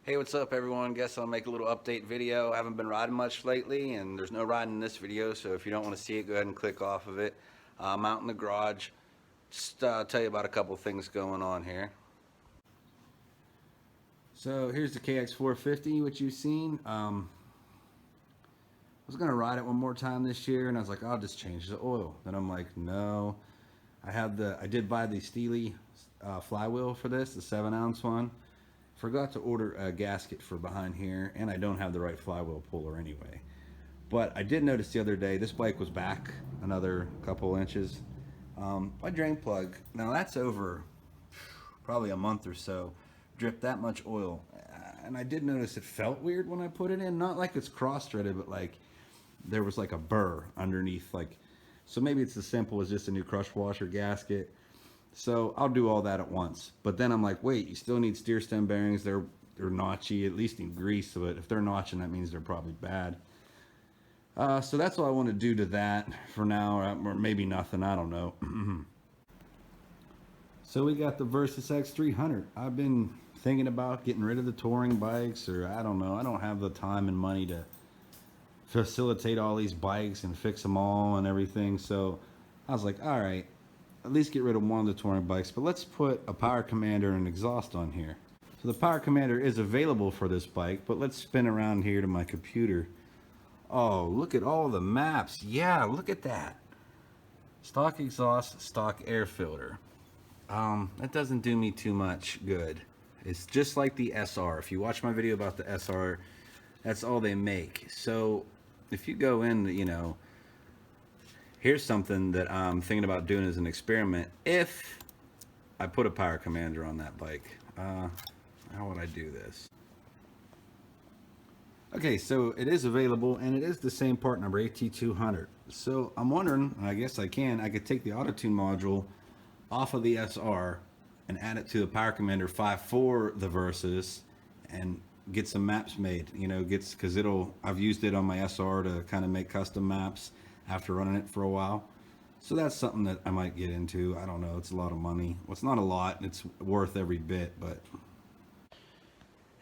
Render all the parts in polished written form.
Hey, what's up everyone? Guess I'll make a little update video. I haven't been riding much lately and there's no riding in this video, so if you don't want to see it, go ahead and click off of it. I'm out in the garage. Just tell you about a couple things going on here. So here's the KX450, which you've seen. I was gonna ride it one more time this year and I was like, I'll just change the oil. Then I'm like, no. I did buy the Steely flywheel for this, the 7-ounce one. Forgot to order a gasket for behind here, and I don't have the right flywheel puller anyway. But I did notice the other day, this bike was back another couple inches. My drain plug, now that's over probably a month or so, dripped that much oil. And I did notice it felt weird when I put it in. Not like it's cross-threaded, but like there was like a burr underneath. So maybe it's as simple as just a new crush washer gasket. So I'll do all that at once. But then I'm like, wait, you still need steer stem bearings. They're notchy, at least in grease. But if they're notching, that means they're probably bad. So that's all I want to do to that for now, or maybe nothing. I don't know. So we got the Versys X300. I've been thinking about getting rid of the touring bikes, or I don't know. I don't have the time and money to facilitate all these bikes and fix them all and everything. So I was like, all right, at least get rid of one of the touring bikes, but let's put a power commander and exhaust on here. So the power commander is available for this bike, but let's spin around here to my computer. Oh, look at all the maps. Yeah, look at that. Stock exhaust, stock air filter. That doesn't do me too much good. It's just like the SR. If you watch my video about the SR, that's all they make. So if you go in, here's something that I'm thinking about doing as an experiment. If I put a power commander on that bike, how would I do this? Okay, so it is available and it is the same part number, AT200. So I'm wondering, I guess I could take the AutoTune module off of the SR and add it to the power commander 5 for the Versys and get some maps made, because I've used it on my SR to kind of make custom maps after running it for a while. So that's something that I might get into. I don't know, it's a lot of money. Well, it's not a lot, it's worth every bit, but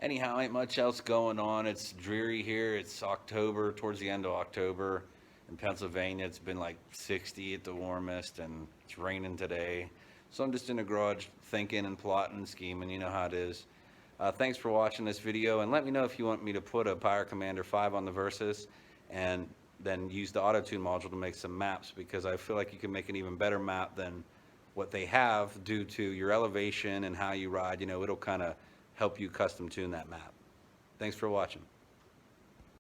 anyhow, ain't much else going on. It's dreary here. It's October, towards the end of October in Pennsylvania. It's been like 60 at the warmest and it's raining today. So I'm just in the garage thinking and plotting and scheming. You know how it is. Thanks for watching this video, and let me know if you want me to put a Power Commander 5 on the Versys and then use the AutoTune module to make some maps, because I feel like you can make an even better map than what they have due to your elevation and how you ride. It'll kind of help you custom tune that map. Thanks for watching.